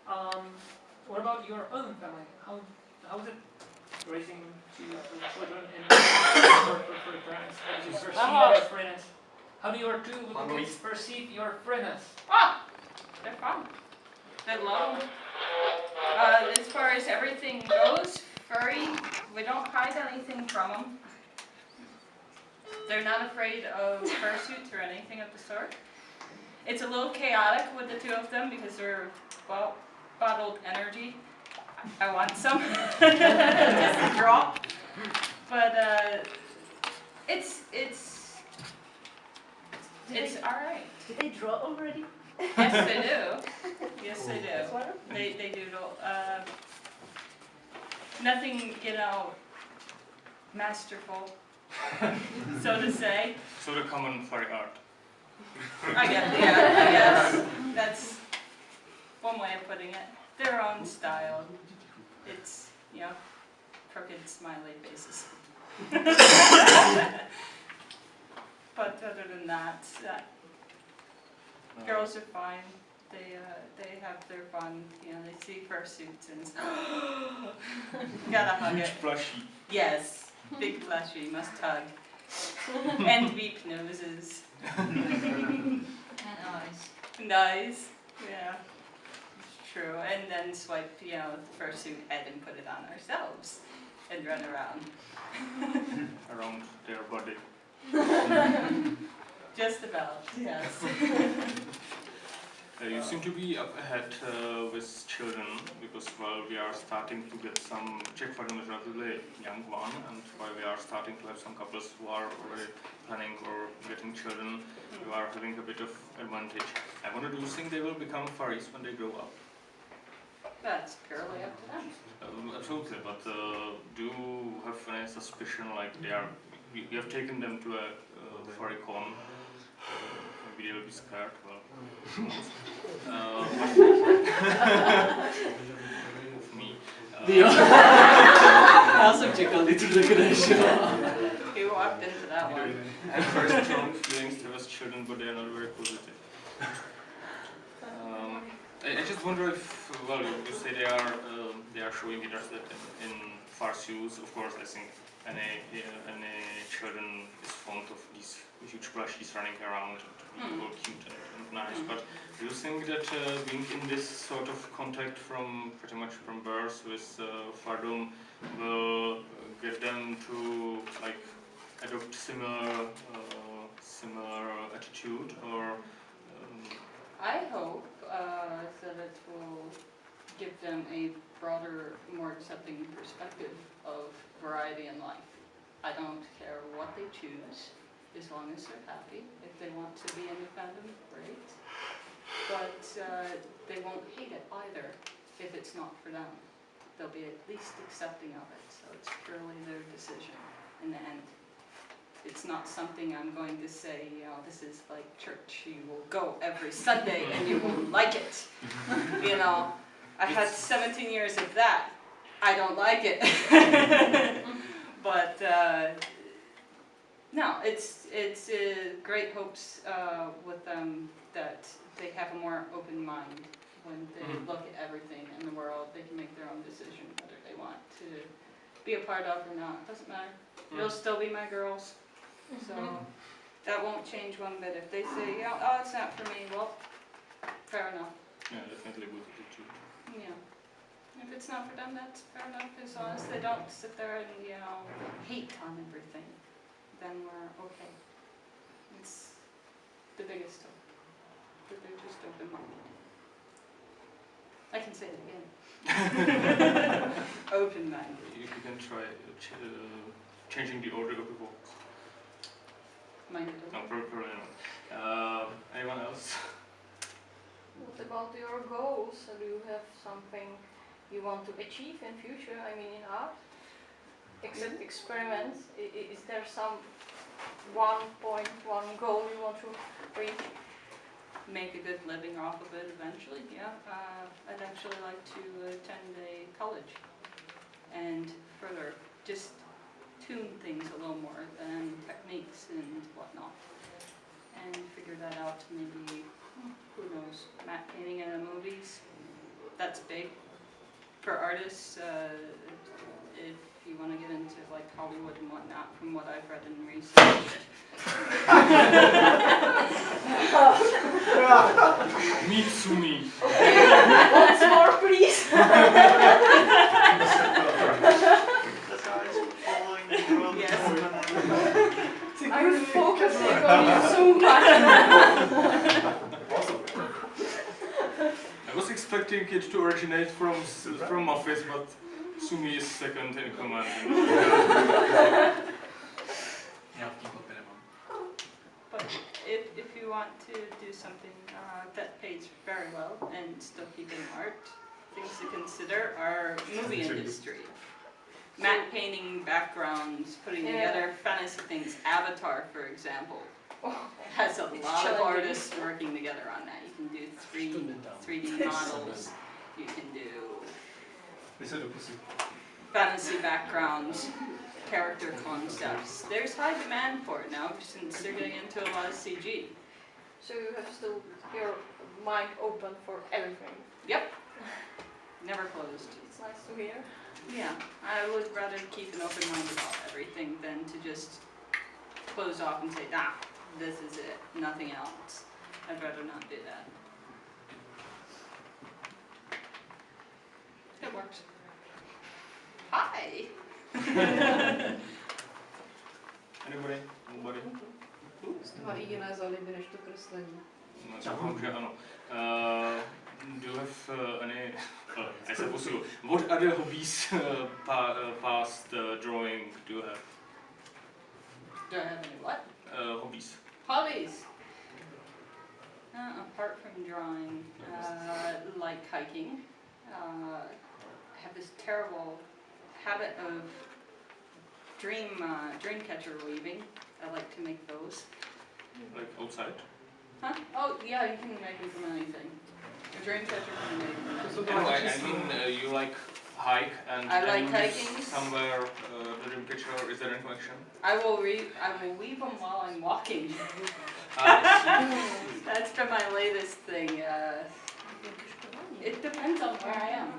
What about your own family? How is it raising two children in for France? How do you perceive your friends? How do your two little kids perceive your friends? Ah, they're fun. They love them. As far as everything goes, furry, we don't hide anything from them. They're not afraid of fursuits or anything of the sort. It's a little chaotic with the two of them because they're, well, bottled energy. I want some. Just a drop. But it's alright. Did they draw already? Yes, they do. Yes, they do. They doodle. Nothing, masterful, so to say. So the common furry art. I guess that's one way of putting it. Their own style. It's, crooked smiley faces. But other than that, girls are fine. They have their fun. They see fursuits and gotta hug it. Plushy. Yes, big plushy, must hug. And beep noses. And eyes. And eyes, yeah. It's true. And then swipe, the fursuit head and put it on ourselves and run around. Around their body. Just about, yes. You seem to be up ahead with children because, well, we are starting to get some. Czech Fadum is a relatively young one, and while we are starting to have some couples who are already planning or getting children, we are having a bit of advantage. I wonder, do you think they will become furries when they grow up? That's purely up to them. Absolutely, but do you have any suspicion like you have taken them to a furry con? Maybe they'll be scared. Well, of me. Já jsem čekal, kdy to řekneš. You walked into that one. I have very strong feelings towards children, but they are not very positive. I just wonder if, well, you say they are showing interest in fursuits. Of course, I think any children is fond of these huge plushies running around and all cute and nice. But do you think that being in this sort of contact pretty much from birth with Fardum will get them to adopt similar attitude, or? I hope that it will give them a broader, more accepting perspective of variety in life. I don't care what they choose, as long as they're happy. If they want to be in the fandom, great. But they won't hate it either if it's not for them. They'll be at least accepting of it, so it's purely their decision in the end. It's not something I'm going to say, this is like church, you will go every Sunday and you will like it. I had 17 years of that. I don't like it. But no, it's great hopes with them that they have a more open mind when they look at everything in the world. They can make their own decision whether they want to be a part of or not. It doesn't matter. They'll still be my girls. So that won't change one bit. If they say, oh, it's not for me, well, fair enough. Yeah, definitely good attitude. Yeah. If it's not for them, that's fair enough. As long as they don't sit there and, hate on everything, then we're okay. It's the biggest hope. That they're just open-minded. I can say it again. Open-minded. You can try changing the order of the books. Minded. No, probably not. Anyone else? What about your goals? Do you have something you want to achieve in future? I mean, in art? Except experiments, is there some one goal you want to reach? Make a good living off of it eventually, yeah. I'd actually like to attend a college and further just tune things a little more than techniques and whatnot, and figure that out. Maybe, who knows, matte painting in the movies, that's big. For artists, if you want to get into like Hollywood and whatnot, from what I've read and researched. Meet Sumi. Once more, please. Yes. I'm focusing on you so much. I was expecting it to originate from Office, but Sumi is second in command. But if you want to do something that pays very well and still keep in art, things to consider are movie industry. Matte painting backgrounds, putting together fantasy things. Avatar, for example, has a lot of artists working together on that. You can do 3D models. You can do fantasy backgrounds, character concepts. There's high demand for it now since they're getting into a lot of CG. So you have still your mind open for everything. Yep. Never closed. It's nice to hear. Yeah, I would rather keep an open mind about everything than to just close off and say, ah, this is it, nothing else. I'd rather not do that. It works. Hi! Anybody? Nobody? Má jiné záliby než to kreslení. No, doufám, že ano. Do you have any, I suppose you, what other hobbies past drawing do you have? Do I have any what? Hobbies. Hobbies! Apart from drawing, like hiking. I have this terrible habit of dream catcher weaving. I like to make those. Like outside? Huh? Oh, yeah, you can make them from anything. A dream catcher can be made from anything. No, I mean you like hike and I like use hiking. somewhere the dream catcher. Is there any connection? I will weave them while I'm walking. That's been my latest thing. It depends on where I am.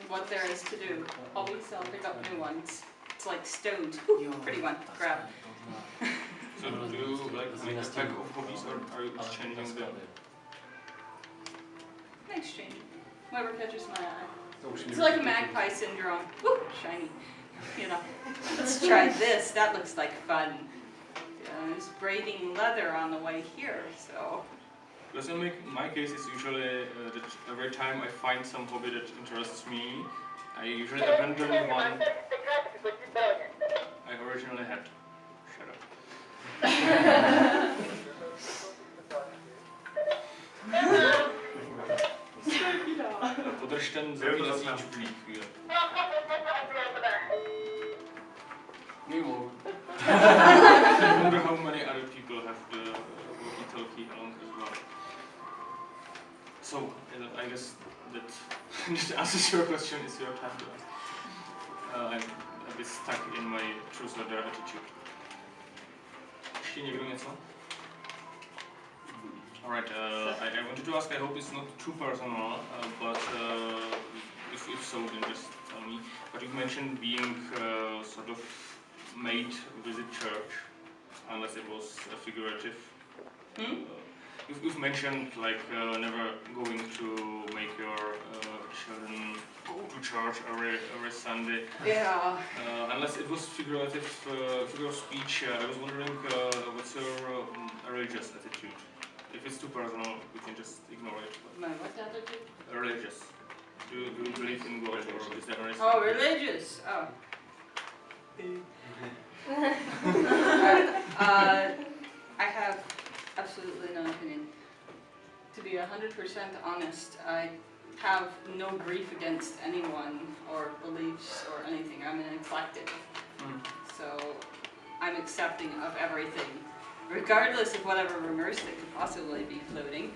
What there is to do. Always I'll pick up new ones. It's like stones. Ooh, pretty one. Grab. So do you like make a pack of hobbies or are you exchanging them? Exchange. Whoever catches my eye. It's like a magpie syndrome. Woo, shiny. You know. Let's try this. That looks like fun. I was braiding leather on the way here, so. Because in my case, it's usually that every time I find some hobby that interests me, I usually abandon one I originally had. Shut up. Podrž ten zapínací čuplík. Mimo. I wonder how many other people have the walkie-talkie along as well. So, I guess that answers your question. It's your time to ask. I'm a bit stuck in my truth letter attitude. Ještě někdo něco? Alright, I wanted to ask, I hope it's not too personal, but if so, then just tell me. But you've mentioned being sort of made visit church, unless it was figurative. You've mentioned like never going to make your children go to church every Sunday. Yeah. Unless it was figurative figure of speech. I was wondering what's your religious attitude. If it's too personal, we can just ignore it. My what attitude? Religious. Do you believe in God or is there anything? Oh, religious. Oh. I have absolutely no opinion. To be 100% honest, I have no grief against anyone or beliefs or anything. I'm an eclectic. So I'm accepting of everything. Regardless of whatever rumors that could possibly be floating,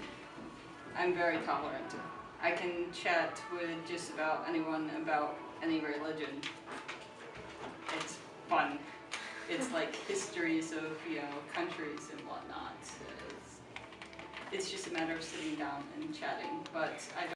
I'm very tolerant. I can chat with just about anyone about any religion. It's fun. It's like histories of, countries and whatnot. It's just a matter of sitting down and chatting, but I don't